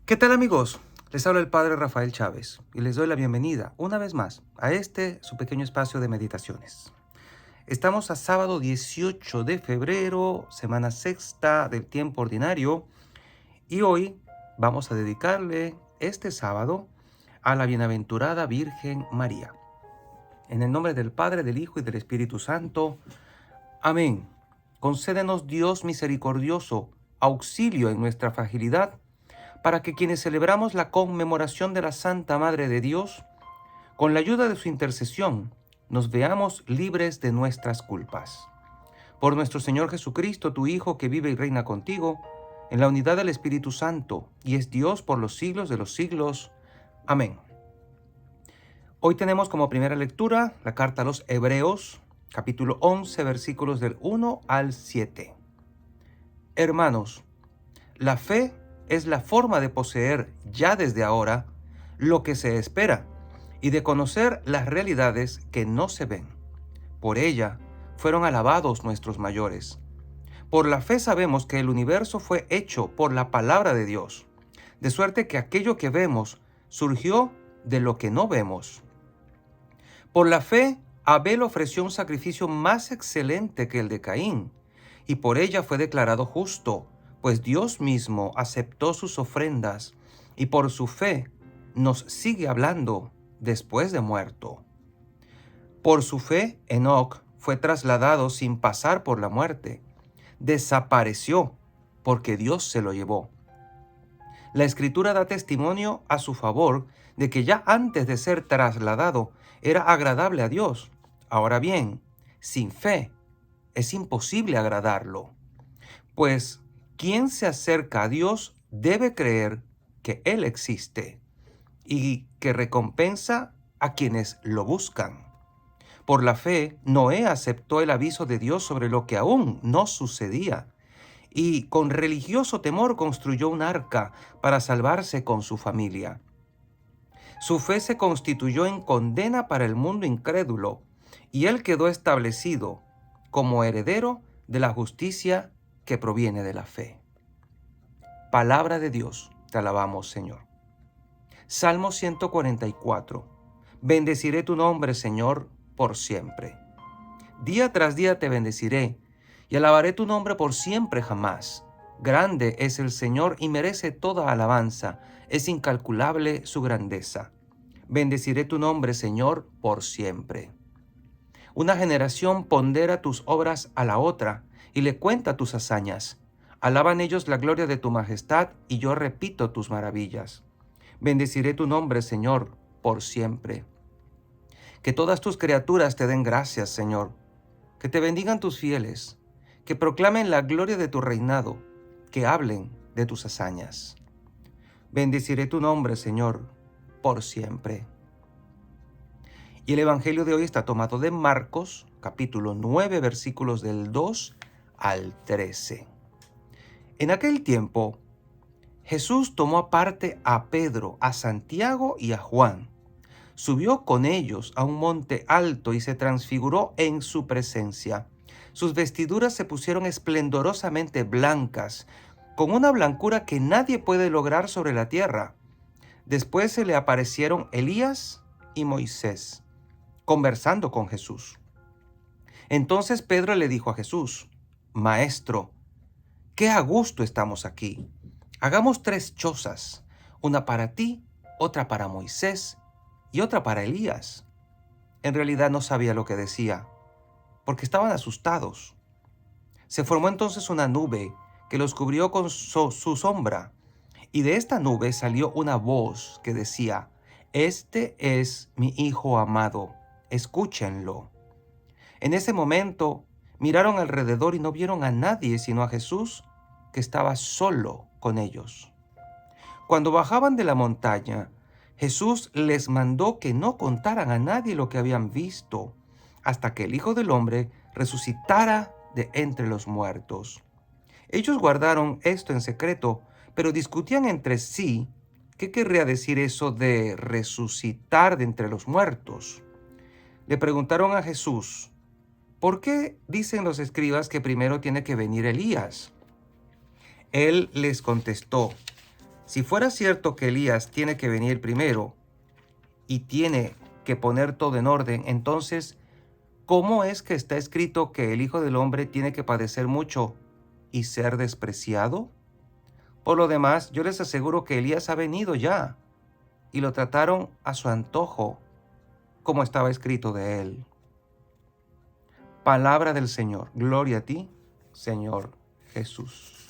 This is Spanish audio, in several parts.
¿Qué tal, amigos? Les habla el Padre Rafael Chávez y les doy la bienvenida una vez más a su pequeño espacio de meditaciones. Estamos a sábado 18 de febrero, semana sexta del tiempo ordinario, y hoy vamos a dedicarle este sábado a la bienaventurada Virgen María. En el nombre del Padre, del Hijo y del Espíritu Santo. Amén. Concédenos, Dios misericordioso, auxilio en nuestra fragilidad, para que quienes celebramos la conmemoración de la Santa Madre de Dios, con la ayuda de su intercesión, nos veamos libres de nuestras culpas. Por nuestro Señor Jesucristo, tu Hijo, que vive y reina contigo, en la unidad del Espíritu Santo, y es Dios por los siglos de los siglos. Amén. Hoy tenemos como primera lectura la carta a los Hebreos, capítulo 11, versículos del 1 al 7. Hermanos, la fe es la forma de poseer ya desde ahora lo que se espera y de conocer las realidades que no se ven. Por ella fueron alabados nuestros mayores. Por la fe sabemos que el universo fue hecho por la palabra de Dios, de suerte que aquello que vemos surgió de lo que no vemos. Por la fe, Abel ofreció un sacrificio más excelente que el de Caín, y por ella fue declarado justo, pues Dios mismo aceptó sus ofrendas, y por su fe nos sigue hablando después de muerto. Por su fe, Enoc fue trasladado sin pasar por la muerte. Desapareció porque Dios se lo llevó. La Escritura da testimonio a su favor de que ya antes de ser trasladado era agradable a Dios. Ahora bien, sin fe es imposible agradarlo, pues quien se acerca a Dios debe creer que Él existe y que recompensa a quienes lo buscan. Por la fe, Noé aceptó el aviso de Dios sobre lo que aún no sucedía y con religioso temor construyó un arca para salvarse con su familia. Su fe se constituyó en condena para el mundo incrédulo y él quedó establecido como heredero de la justicia que proviene de la fe. Palabra de Dios, te alabamos, Señor. Salmo 144. Bendeciré tu nombre, Señor, por siempre. Día tras día te bendeciré y alabaré tu nombre por siempre jamás. Grande es el Señor y merece toda alabanza, es incalculable su grandeza. Bendeciré tu nombre, Señor, por siempre. Una generación pondera tus obras a la otra y le cuenta tus hazañas. Alaban ellos la gloria de tu majestad y yo repito tus maravillas. Bendeciré tu nombre, Señor, por siempre. Que todas tus criaturas te den gracias, Señor. Que te bendigan tus fieles, que proclamen la gloria de tu reinado, que hablen de tus hazañas. Bendeciré tu nombre, Señor, por siempre. Y el Evangelio de hoy está tomado de Marcos, capítulo 9, versículos del 2 al 13. En aquel tiempo, Jesús tomó aparte a Pedro, a Santiago y a Juan. Subió con ellos a un monte alto y se transfiguró en su presencia. Sus vestiduras se pusieron esplendorosamente blancas, con una blancura que nadie puede lograr sobre la tierra. Después se le aparecieron Elías y Moisés, conversando con Jesús. Entonces Pedro le dijo a Jesús: Maestro, qué a gusto estamos aquí. Hagamos 3 chozas, una para ti, otra para Moisés y otra para Elías. En realidad no sabía lo que decía, porque estaban asustados. Se formó entonces una nube que los cubrió con su sombra, y de esta nube salió una voz que decía: Este es mi Hijo amado, escúchenlo. En ese momento miraron alrededor y no vieron a nadie sino a Jesús, que estaba solo con ellos. Cuando bajaban de la montaña, Jesús les mandó que no contaran a nadie lo que habían visto, hasta que el Hijo del Hombre resucitara de entre los muertos. Ellos guardaron esto en secreto, pero discutían entre sí qué querría decir eso de resucitar de entre los muertos. Le preguntaron a Jesús: ¿por qué dicen los escribas que primero tiene que venir Elías? Él les contestó: Si fuera cierto que Elías tiene que venir primero y tiene que poner todo en orden, entonces, ¿cómo es que está escrito que el Hijo del Hombre tiene que padecer mucho y ser despreciado? Por lo demás, yo les aseguro que Elías ha venido ya y lo trataron a su antojo, como estaba escrito de él. Palabra del Señor. Gloria a ti, Señor Jesús.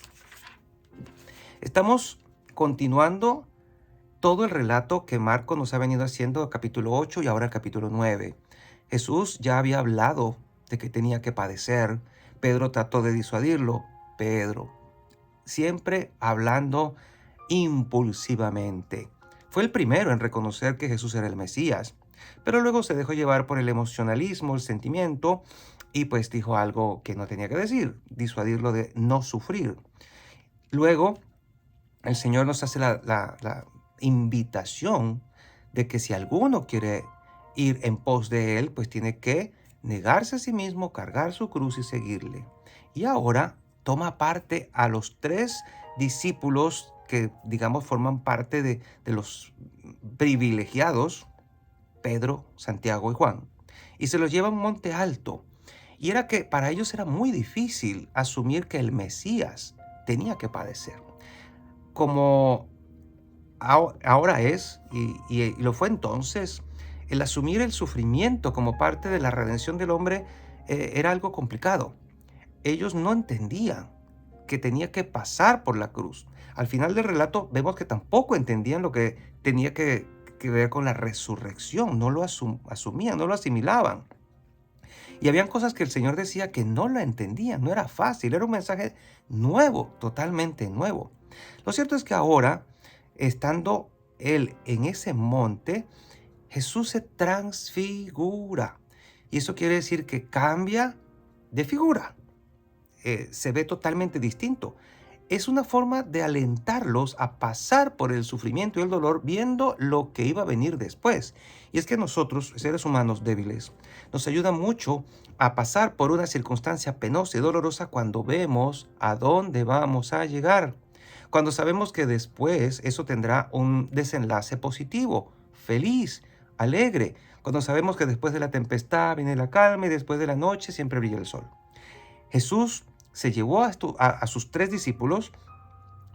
Estamos continuando todo el relato que Marcos nos ha venido haciendo el capítulo 8 y ahora el capítulo 9. Jesús ya había hablado de que tenía que padecer. Pedro trató de disuadirlo. Pedro, siempre hablando impulsivamente. Fue el primero en reconocer que Jesús era el Mesías, pero luego se dejó llevar por el emocionalismo, el sentimiento, y pues dijo algo que no tenía que decir, disuadirlo de no sufrir. Luego, el Señor nos hace la invitación de que si alguno quiere ir en pos de Él, pues tiene que negarse a sí mismo, cargar su cruz y seguirle. Y ahora toma parte a los 3 discípulos que, digamos, forman parte de los privilegiados, Pedro, Santiago y Juan, y se los lleva a un monte alto. Y era que para ellos era muy difícil asumir que el Mesías tenía que padecer. Como ahora es, y lo fue entonces, el asumir el sufrimiento como parte de la redención del hombre era algo complicado. Ellos no entendían que tenía que pasar por la cruz. Al final del relato vemos que tampoco entendían lo que tenía que ver con la resurrección. No lo asumían, no lo asimilaban. Y habían cosas que el Señor decía que no lo entendían, no era fácil, era un mensaje nuevo, totalmente nuevo. Lo cierto es que ahora, estando Él en ese monte, Jesús se transfigura. Y eso quiere decir que cambia de figura. Se ve totalmente distinto. Es una forma de alentarlos a pasar por el sufrimiento y el dolor viendo lo que iba a venir después. Y es que nosotros, seres humanos débiles, nos ayuda mucho a pasar por una circunstancia penosa y dolorosa cuando vemos a dónde vamos a llegar. Cuando sabemos que después eso tendrá un desenlace positivo, feliz, alegre. Cuando sabemos que después de la tempestad viene la calma y después de la noche siempre brilla el sol. Jesús se llevó a sus 3 discípulos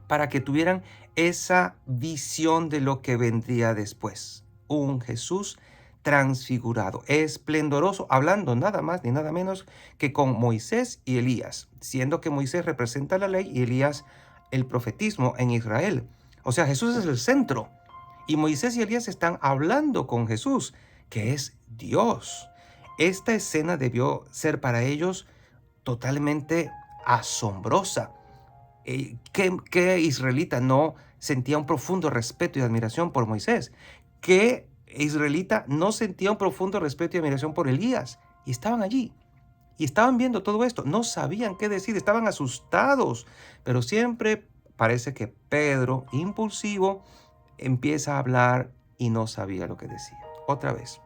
para que tuvieran esa visión de lo que vendría después. Un Jesús transfigurado, esplendoroso, hablando nada más ni nada menos que con Moisés y Elías, siendo que Moisés representa la ley y Elías el profetismo en Israel. O sea, Jesús es el centro y Moisés y Elías están hablando con Jesús, que es Dios. Esta escena debió ser para ellos totalmente asombrosa. ¿Qué israelita no sentía un profundo respeto y admiración por Moisés? ¿Qué israelita no sentía un profundo respeto y admiración por Elías? Y estaban allí. Y estaban viendo todo esto. No sabían qué decir. Estaban asustados. Pero siempre parece que Pedro, impulsivo, empieza a hablar y no sabía lo que decía. Otra vez.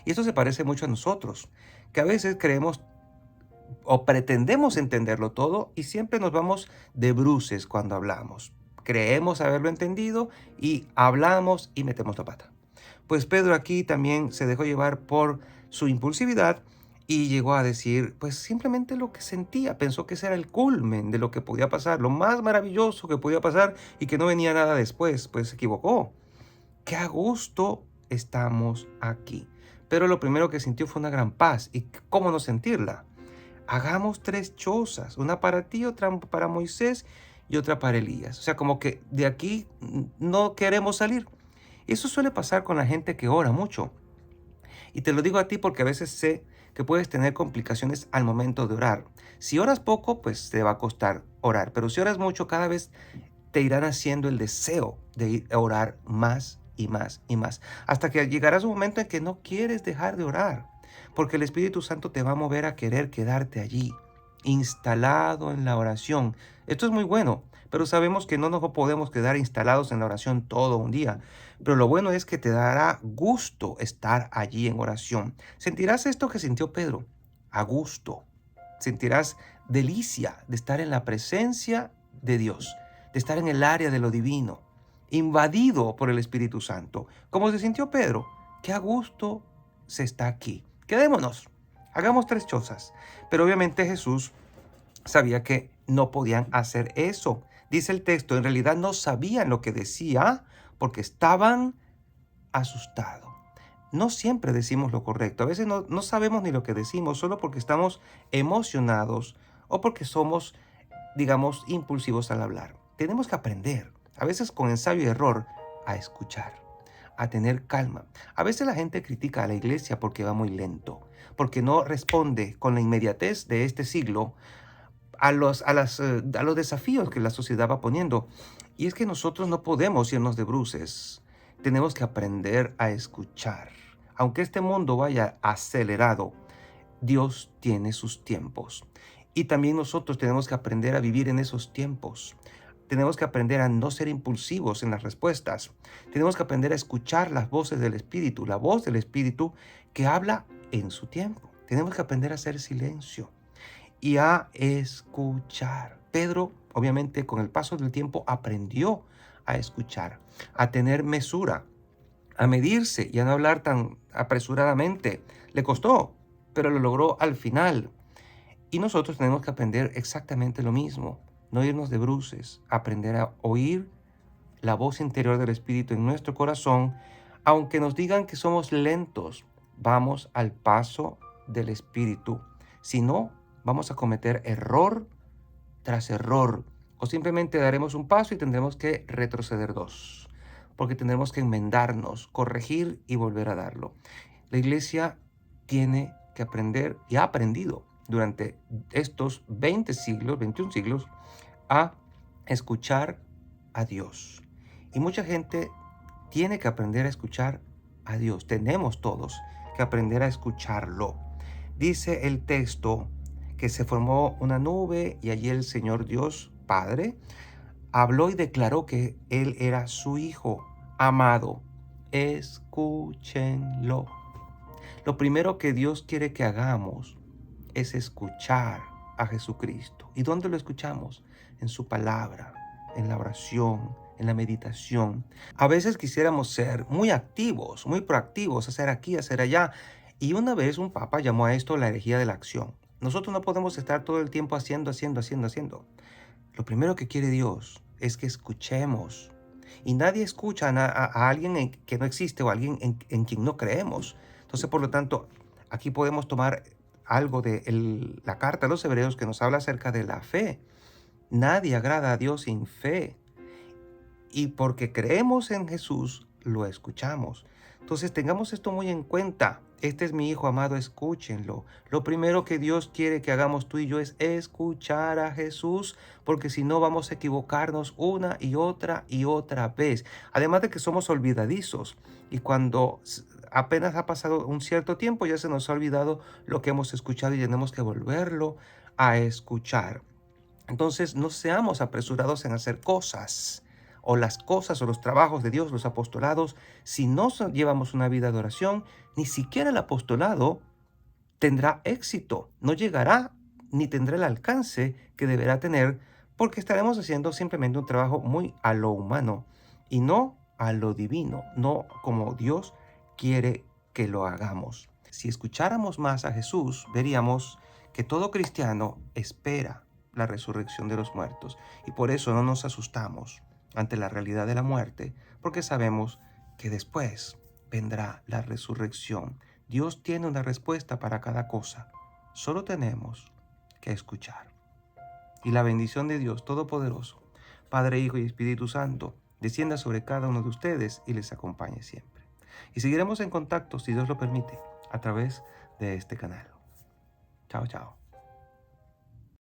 Y esto se parece mucho a nosotros, que a veces creemos o pretendemos entenderlo todo y siempre nos vamos de bruces cuando hablamos. Creemos haberlo entendido y hablamos y metemos la pata. Pues Pedro aquí también se dejó llevar por su impulsividad y llegó a decir pues simplemente lo que sentía. Pensó que ese era el culmen de lo que podía pasar, lo más maravilloso que podía pasar y que no venía nada después. Pues se equivocó. Qué a gusto estamos aquí. Pero lo primero que sintió fue una gran paz. ¿Y cómo no sentirla? Hagamos 3 chozas, una para ti, otra para Moisés y otra para Elías. O sea, como que de aquí no queremos salir. Eso suele pasar con la gente que ora mucho. Y te lo digo a ti porque a veces sé que puedes tener complicaciones al momento de orar. Si oras poco, pues te va a costar orar. Pero si oras mucho, cada vez te irán haciendo el deseo de ir a orar más y más y más. Hasta que llegarás un momento en que no quieres dejar de orar. Porque el Espíritu Santo te va a mover a querer quedarte allí, instalado en la oración. Esto es muy bueno, pero sabemos que no nos podemos quedar instalados en la oración todo un día. Pero lo bueno es que te dará gusto estar allí en oración. Sentirás esto que sintió Pedro, a gusto. Sentirás delicia de estar en la presencia de Dios. de estar en el área de lo divino, invadido por el Espíritu Santo. ¿Cómo se sintió Pedro? Qué a gusto se está aquí. Quedémonos, hagamos 3 chozas. Pero obviamente Jesús sabía que no podían hacer eso. Dice el texto, en realidad no sabían lo que decía porque estaban asustados. No siempre decimos lo correcto. A veces no sabemos ni lo que decimos solo porque estamos emocionados o porque somos, digamos, impulsivos al hablar. Tenemos que aprender, a veces con ensayo y error, a escuchar, a tener calma. A veces la gente critica a la iglesia porque va muy lento, porque no responde con la inmediatez de este siglo a los desafíos que la sociedad va poniendo. Y es que nosotros no podemos irnos de bruces. Tenemos que aprender a escuchar. Aunque este mundo vaya acelerado, Dios tiene sus tiempos. Y también nosotros tenemos que aprender a vivir en esos tiempos. Tenemos que aprender a no ser impulsivos en las respuestas. Tenemos que aprender a escuchar las voces del Espíritu, la voz del Espíritu que habla en su tiempo. Tenemos que aprender a hacer silencio y a escuchar. Pedro, obviamente, con el paso del tiempo aprendió a escuchar, a tener mesura, a medirse y a no hablar tan apresuradamente. Le costó, pero lo logró al final. Y nosotros tenemos que aprender exactamente lo mismo, no irnos de bruces, aprender a oír la voz interior del Espíritu en nuestro corazón, aunque nos digan que somos lentos, vamos al paso del Espíritu. Si no, vamos a cometer error tras error, o simplemente daremos un paso y tendremos que retroceder 2, porque tendremos que enmendarnos, corregir y volver a darlo. La iglesia tiene que aprender y ha aprendido durante estos 20 siglos, 21 siglos, a escuchar a Dios. Y mucha gente tiene que aprender a escuchar a Dios. Tenemos todos que aprender a escucharlo. Dice el texto que se formó una nube y allí el Señor Dios Padre habló y declaró que Él era su Hijo amado. Escúchenlo. Lo primero que Dios quiere que hagamos es escuchar a Jesucristo. ¿Y dónde lo escuchamos? En su palabra, en la oración, en la meditación. A veces quisiéramos ser muy activos, muy proactivos, hacer aquí, hacer allá. Y una vez un papa llamó a esto la herejía de la acción. Nosotros no podemos estar todo el tiempo haciendo. Lo primero que quiere Dios es que escuchemos. Y nadie escucha a alguien que no existe o a alguien en quien no creemos. Entonces, por lo tanto, aquí podemos tomar algo de la carta a los hebreos que nos habla acerca de la fe. Nadie agrada a Dios sin fe. Y porque creemos en Jesús, lo escuchamos. Entonces tengamos esto muy en cuenta. Este es mi Hijo amado, escúchenlo. Lo primero que Dios quiere que hagamos tú y yo es escuchar a Jesús, porque si no vamos a equivocarnos una y otra vez. Además de que somos olvidadizos y cuando apenas ha pasado un cierto tiempo ya se nos ha olvidado lo que hemos escuchado y tenemos que volverlo a escuchar. Entonces no seamos apresurados en hacer cosas o las cosas o los trabajos de Dios, los apostolados. Si no llevamos una vida de oración, ni siquiera el apostolado tendrá éxito, no llegará ni tendrá el alcance que deberá tener, porque estaremos haciendo simplemente un trabajo muy a lo humano y no a lo divino, no como Dios quiere que lo hagamos. Si escucháramos más a Jesús, veríamos que todo cristiano espera la resurrección de los muertos y por eso no nos asustamos ante la realidad de la muerte, porque sabemos que después vendrá la resurrección. Dios tiene una respuesta para cada cosa. Solo tenemos que escuchar. Y la bendición de Dios Todopoderoso, Padre, Hijo y Espíritu Santo, descienda sobre cada uno de ustedes y les acompañe siempre. Y seguiremos en contacto, si Dios lo permite, a través de este canal. Chao, chao.